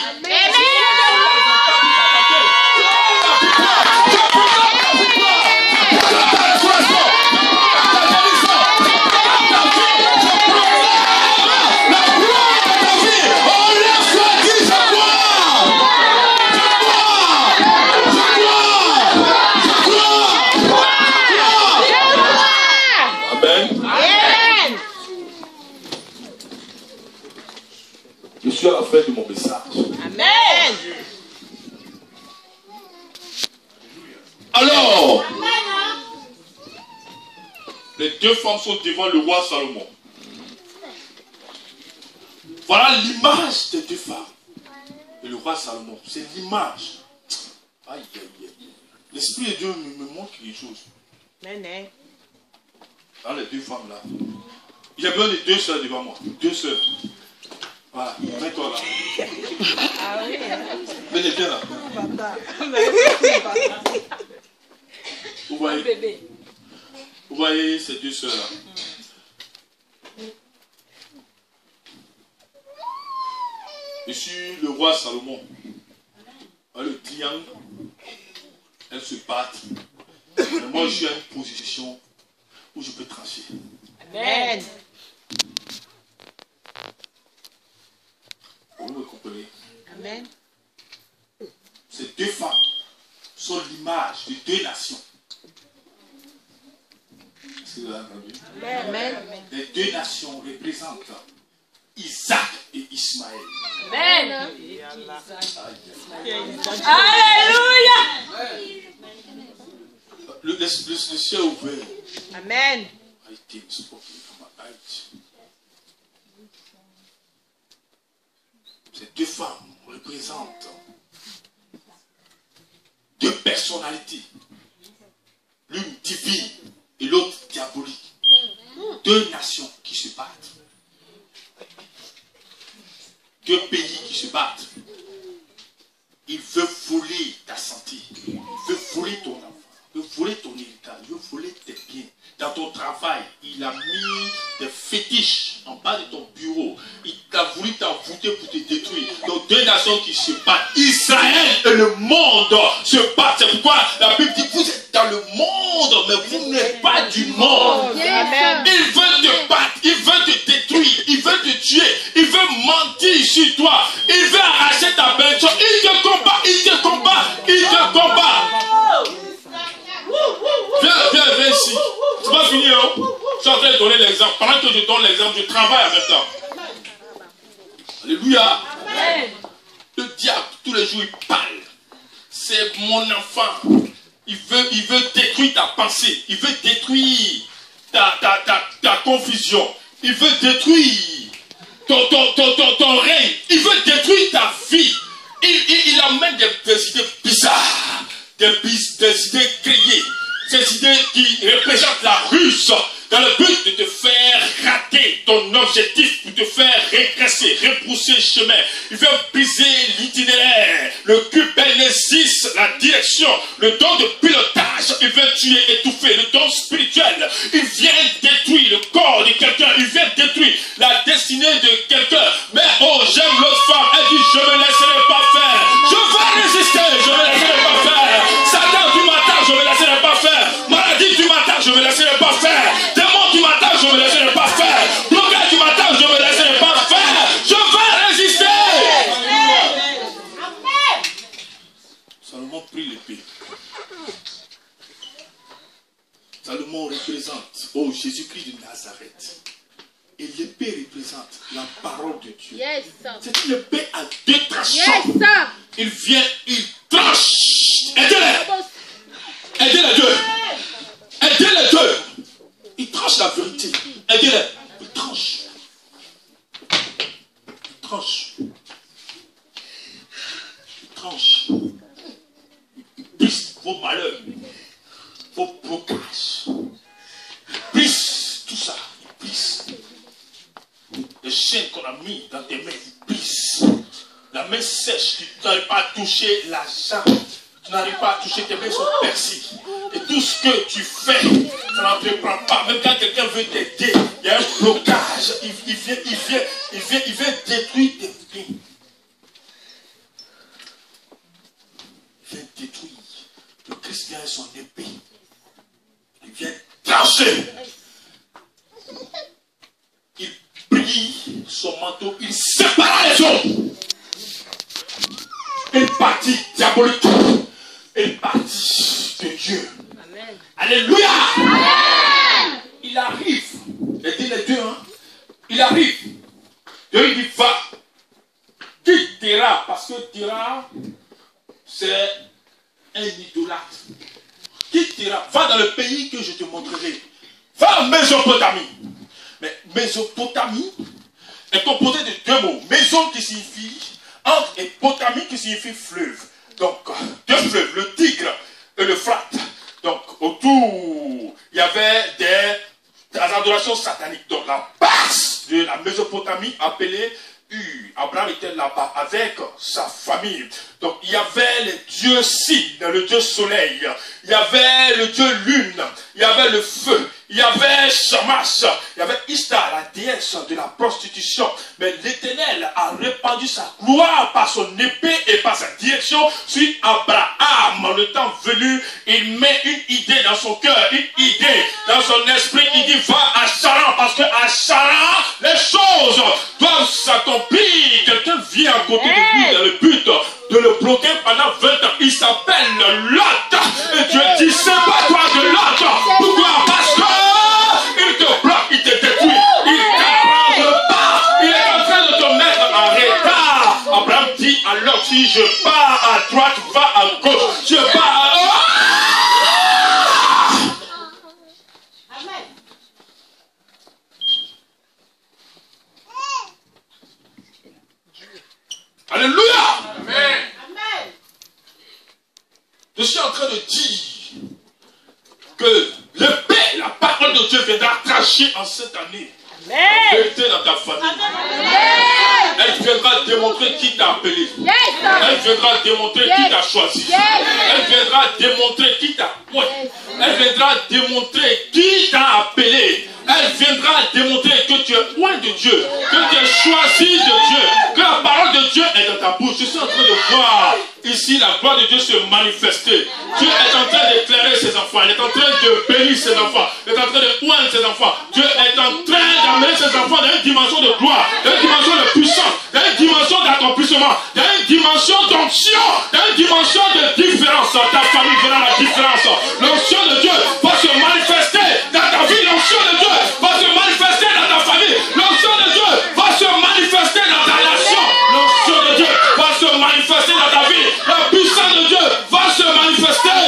je suis à la fin de mon message. Amen. Alors, les deux femmes sont devant le roi Salomon. Voilà l'image des deux femmes. et le roi Salomon. C'est l'image. Aïe, aïe, aïe. L'Esprit de Dieu me montre quelque chose. Amen. Dans les deux femmes là. J'ai besoin de deux sœurs devant moi. Deux sœurs. Voilà, mets-toi là. Ah oui. Venez bien là. Vous voyez, Bébé. vous voyez ces deux sœurs là. Et sur le roi Salomon, le triangle, elles se battent. Mais moi je suis à une position où je peux trancher. Amen. Vous me comprenez? Amen. Ces deux femmes sont l'image de deux nations. Est-ce que vous avez entendu? Amen. Les deux nations représentent Isaac et Ismaël. Amen. Alléluia! Alléluia. Le ciel est ouvert. Amen. Ces deux femmes représentent deux personnalités. L'une divine et l'autre diabolique. Deux nations qui se battent. Deux pays qui se battent. Il veut voler ta santé. Il veut voler ton enfant. Il veut voler ton héritage. Il veut voler tes biens. Dans ton travail, il a mis des fétiches en bas de ton bureau. Il a voulu t'envoûter pour te détruire. Donc deux nations qui se battent. Israël et le monde se battent. C'est pourquoi la Bible dit, vous êtes dans le monde, mais vous n'êtes pas du monde. Amen. Il veut te battre, il veut te détruire, il veut te tuer, il veut mentir sur toi, il veut arracher ta bention, il te combat, il te combat, il te combat. Viens ici. C'est pas fini, hein? Je suis en train de donner l'exemple. Pendant que je donne l'exemple, je travaille en même temps. Alléluia. Amen. Le diable, tous les jours, il parle. C'est mon enfant. Il veut détruire ta pensée. Il veut détruire ta confusion. Il veut détruire ton règne. Il veut détruire ta vie. Il amène des idées bizarres. Des idées créées. Ces idées qui représentent la ruse dans le but de te faire rater ton objectif, pour te faire régresser, repousser le chemin. Il veut briser l'itinéraire, le cubenesis, la direction, le don de pilotage. Il veut tuer, étouffer le don spirituel. Il vient détruire le corps de quelqu'un. Il vient détruire la destinée de quelqu'un. Mais oh, j'aime l'autre femme. Elle dit, je ne me laisserai pas faire. Je vais résister, je ne me laisserai pas faire. Satan du matin, je ne me laisserai pas faire. Maladie du matin, je ne me laisserai pas faire. Démon du matin, je ne me laisserai pas faire. Blocage du matin, je ne me laisserai pas faire. Je vais résister. Salomon prit l'épée. Salomon représente, oh, Jésus-Christ de Nazareth. Et l'épée représente la parole de Dieu. Yes. C'est une épée à deux tranchants. Yes. Il vient, il tranche. Aidez-les. Aidez les deux. Aidez les deux. Il tranche la vérité. Aidez-les. Il tranche. Il tranche. Il tranche. Il brise vos malheurs. Vos blocages. Il brise tout ça. Il brise. Les chaînes qu'on a mis dans tes mains, il brise. La main sèche, tu n'arrives pas à toucher l'argent. Tu n'arrives pas à toucher, tes mains sont percées. Et tout ce que tu fais, ça n'entreprend pas. Même quand quelqu'un veut t'aider, il y a un blocage. Il vient détruire tes vies. Il vient détruire. Le Christ vient avec son épée. Il vient trancher. Il plie son manteau. Il sépare les hommes. Une partie diabolique. Une partie de Dieu. Amen. Alléluia. Amen. Il arrive. Et dit les deux, hein. Il arrive. Dieu dit, va. Quitte Terah. Parce que Terah, c'est un idolâtre. Quitte Terah. Va dans le pays que je te montrerai. Va en Mésopotamie. Mais Mésopotamie est composée de deux mots. Maison qui signifie entre Potamie qui signifie fleuve. Donc, deux fleuves, le Tigre et l'Euphrate. Donc, autour, il y avait des adorations sataniques. Donc, la base de la Mésopotamie appelée Ur. Abraham était là-bas avec sa famille. Donc, il y avait les dieux Sine, le dieu soleil. Il y avait le dieu lune. Il y avait le feu. Il y avait Shamash. Il y avait Ishtar, la déesse de la prostitution. Mais l'Éternel a répandu sa gloire par son épée et par sa direction sur Abraham. Le temps venu, il met une idée dans son cœur, une idée dans son esprit. Il dit, va à Charan, parce que à Charan, les choses doivent s'accomplir. Quelqu'un vient à côté de lui dans le but de le bloquer pendant 20 ans. Il s'appelle Lot. Et Dieu dit, c'est pas toi de Lot. Pourquoi? Parce que il te bloque, il te détruit. Il t'arrange pas. Il est en train de te mettre en retard. Abraham dit à Lot, si je pars à droite, va à gauche. Je pars à... Alléluia. Amen. Je suis en train de dire que l'épée, la parole de Dieu viendra cracher en cette année. La vérité dans ta famille. Elle viendra démontrer qui t'a appelé. Elle viendra démontrer qui t'a choisi. Elle viendra démontrer qui t'a pointé. Elle viendra démontrer qui t'a appelé. Elle viendra démontrer que tu es loin de Dieu, que tu es choisi de Dieu, que la parole de Dieu est dans ta bouche. Je suis en train de voir ici la gloire de Dieu se manifester. Dieu est en train d'éclairer ses enfants, il est en train de bénir ses enfants, il est en train de oindre ses enfants. Dieu est en train d'amener ses enfants dans une dimension de gloire, dans une dimension de puissance, dans une dimension d'accomplissement, dans une dimension d'onction, dans une dimension de différence. Ta famille verra la différence. L'onction de Dieu va se manifester dans ta vie, l'onction de Dieu va se manifester dans ta famille. L'onction de Dieu va se manifester dans ta nation. L'onction de Dieu va se manifester dans ta vie. La puissance de Dieu va se manifester.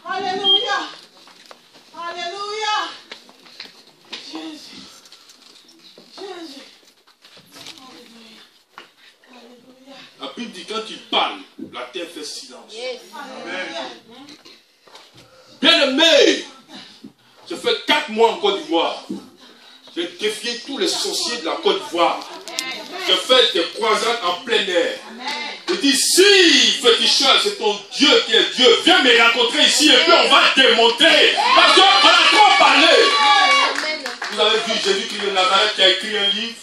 Alléluia. Alléluia. Jésus. Jésus. Alléluia. La Bible dit quand tu parles, la terre fait silence. Alléluia. Bien aimé, je fais 4 mois en Côte d'Ivoire. J'ai défié tous les sorciers de la Côte d'Ivoire. Je fais des croisades en plein air. Je dis, si féticheur, c'est ton Dieu qui est Dieu, viens me rencontrer ici et puis on va démontrer. Parce qu'on a trop parlé. Vous avez vu Jésus-Christ de Nazareth qui a écrit un livre.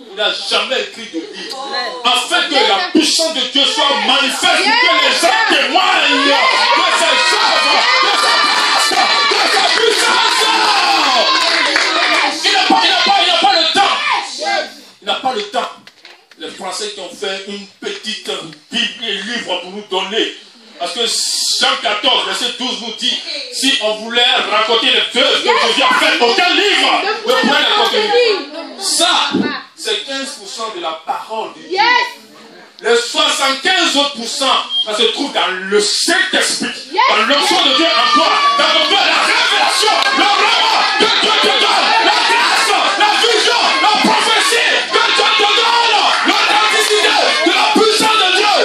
Il n'a jamais écrit de livre. Afin que la puissance de Dieu soit manifeste, que les gens témoignent de ses œuvres, de sa grâce, de sa puissance. Il n'a pas le temps. Il n'a pas le temps. Les Français qui ont fait une petite Bible et livre pour nous donner. Parce que Jean 14, verset 12 nous dit, si on voulait raconter les œuvres que Jésus a fait, aucun livre ne pourrait les contenir. Ça, c'est 15% de la parole de Dieu. Les 75 autres pourcents, ça se trouve dans le Saint-Esprit, dans l'onction de Dieu en toi, dans ton cœur, la révélation, le vraiment que Dieu te donne, la grâce, la vision, la prophétie, que Dieu te donne, l'authenticité de la puissance de Dieu.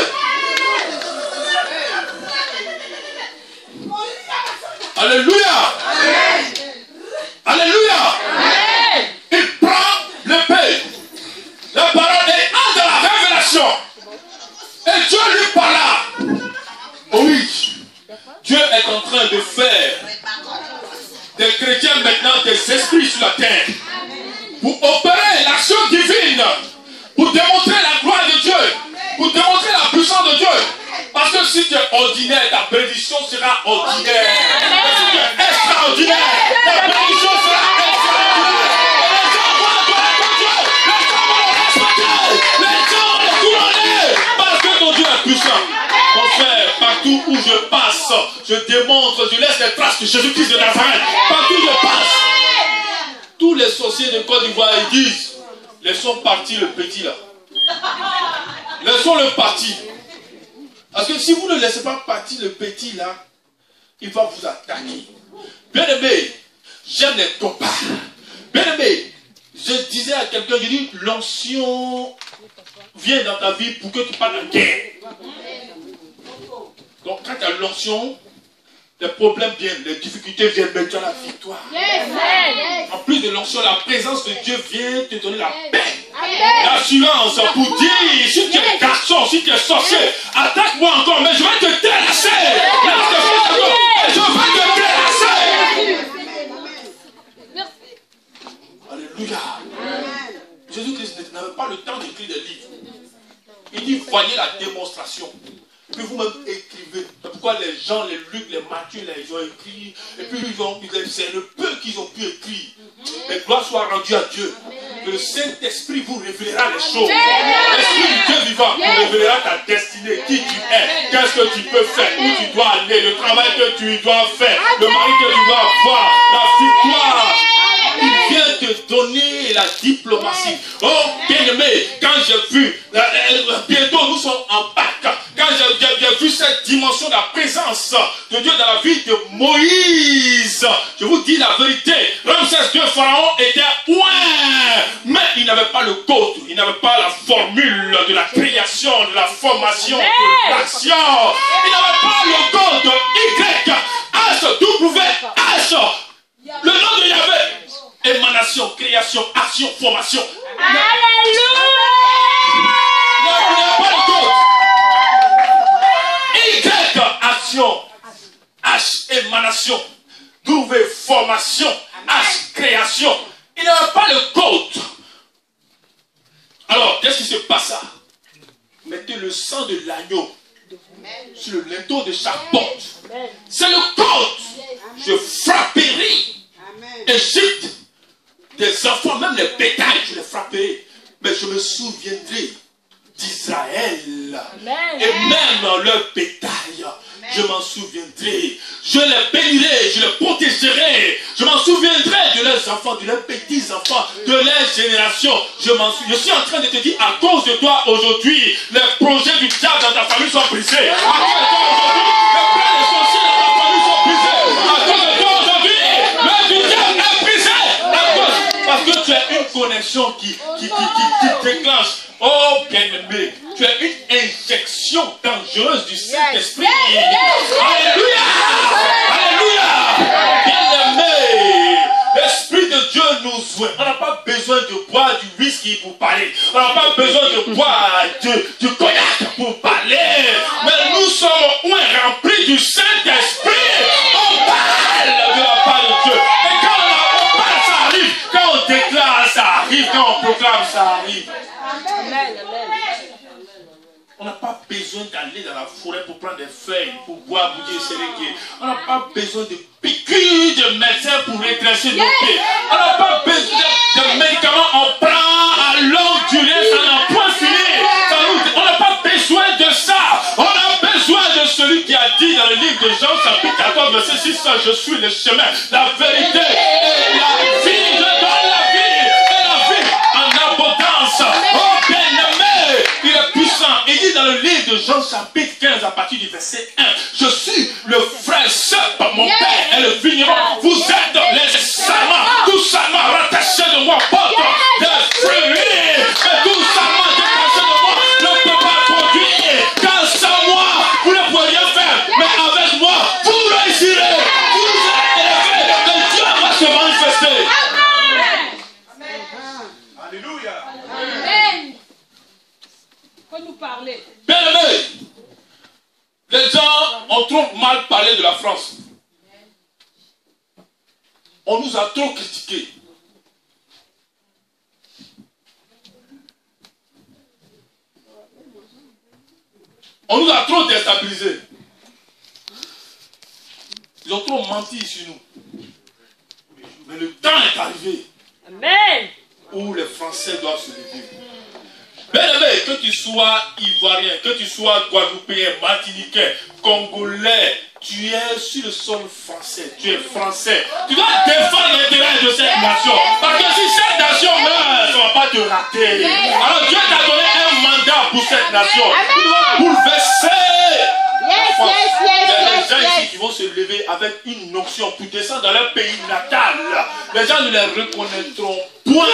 Alléluia. Alléluia. Il prend l'épée. La parole est en de la révélation. Et Dieu lui parla. Oui. Dieu est en train de faire des chrétiens maintenant des esprits sur la terre. Pour opérer l'action divine. Pour démontrer la gloire de Dieu. Pour démontrer la puissance de Dieu. Parce que si tu es ordinaire, ta bénédiction sera ordinaire. Mais si tu es extraordinaire, ta bénédiction sera extraordinaire. Les gens vont adorer ton Dieu. Les gens vont le respecter. Les gens vont le couronner. Parce que ton Dieu est puissant. Mon frère, partout où je passe, je démontre, je laisse les traces de Jésus-Christ de Nazareth. Partout où je passe. Tous les sorciers de Côte d'Ivoire, ils disent, laissons partir le petit là. Laissons-le partir. Parce que si vous ne laissez pas partir le petit là, il va vous attaquer. Bien aimé, j'aime les combats. Bien aimé, je disais à quelqu'un, je dis, l'onction vient dans ta vie pour que tu parles en guerre. Donc quand tu as l'onction, les problèmes viennent, les difficultés viennent, mais tu as la victoire. En plus de l'onction, la présence de Dieu vient te donner la paix. L'assurance pour dire, si tu es garçon, si tu es sorcier, attaque-moi encore, mais je vais te terrasser. Je vais te terrasser. Alléluia. Jésus-Christ n'avait pas le temps d'écrire des livres. Il dit, voyez la démonstration. Puis vous-même écrivez. Pourquoi les gens, les Luc, les Matthieu, ils ont écrit. Et puis c'est le peu qu'ils ont pu écrire. Mais gloire soit rendue à Dieu. Que le Saint-Esprit vous révélera les choses. L'Esprit du Dieu vivant vous révélera ta destinée, qui tu es, qu'est-ce que tu peux faire, où tu dois aller, le travail que tu dois faire, le mari que tu dois avoir, la victoire. Il vient te donner la diplomatie. Oh, bien-aimé, quand j'ai vu, bientôt nous sommes en Pâques, quand j'ai vu cette dimension de la présence de Dieu dans la vie de Moïse, je vous dis la vérité, Ramsès II, Pharaon était loin, mais il n'avait pas le code, il n'avait pas la formule de la création, de la formation, de l'action. Il n'avait pas le code Y, H, W, H, le nom de Yahvé. Émanation, création, action, formation. Alléluia. Il n'y a pas de code. Y, action. H, émanation. W, formation. H, création. Il n'y a pas le code. Alors, qu'est-ce qui se passe? Mettez le sang de l'agneau sur le linteau de chaque porte. C'est le code. Je frapperai Égypte. Des enfants, même les bétails, je les frapperai. Mais je me souviendrai d'Israël. Et même leur bétail, je m'en souviendrai. Je les bénirai, je les protégerai. Je m'en souviendrai de leurs enfants, de leurs petits-enfants, de leurs générations. Je suis en train de te dire, à cause de toi aujourd'hui, les projets du diable dans ta famille sont brisés. À cause de toi aujourd'hui, les plans des sorciers dans ta famille sont brisés. À cause de toi aujourd'hui, le du diable est brisé. Parce que tu as une connexion qui déclenche. Oh bien-aimé, tu as une injection dangereuse du Saint-Esprit. Alléluia! Alléluia! Bien-aimé, l'Esprit de Dieu nous soigne. On n'a pas besoin de boire du whisky pour parler. On n'a pas besoin de boire du cognac pour parler. Mais nous sommes au moins remplis du Saint-Esprit. On parle de la part de Dieu. Et quand on parle, ça arrive. Quand on déclare, ça arrive. Quand on proclame, ça arrive. On n'a pas besoin d'aller dans la forêt pour prendre des feuilles, pour boire, pour dire sérégué. On n'a pas besoin de piqûres de médecins pour redresser nos pieds. On n'a pas besoin de médicaments. On prend à longue durée, ça n'a point fini. On n'a pas besoin de ça. On a besoin de celui qui a dit dans le livre de Jean, chapitre 14, verset 6, je suis le chemin, la vérité et la vie. Je donne la vie et la vie en abondance. Oh bien-aimé, il est puissant. Il dit dans le livre de Jean chapitre 15 à partir du verset 1, je suis le frère seul par mon père et le vigneron. Vous êtes les serments, tout serment rattaché de moi porte des fruits. Mais tout serment détaché de moi ne peut pas produire. Car sans moi, vous ne pouvez rien faire. Mais avec moi, vous réussirez. Vous êtes élevés et Dieu va se manifester. Alléluia. Amen. Faut nous parler. Bien-aimé, les gens ont trop mal parlé de la France. On nous a trop critiqués. On nous a trop déstabilisés. Ils ont trop menti sur nous. Mais le temps est arrivé. Amen. Où les Français doivent se lever. Bien-aimé, que tu sois ivoirien, que tu sois guadeloupéen, martiniquais, congolais, tu es sur le sol français, tu es français. Tu dois défendre l'intérêt de cette nation. Parce que si cette nation meurt, ça ne va pas te rater. Alors Dieu t'a donné un mandat pour cette nation. Tu dois bouleverser. Il y a des gens ici qui vont se lever avec une onction pour descendre dans leur pays natal. Les gens ne les reconnaîtront point.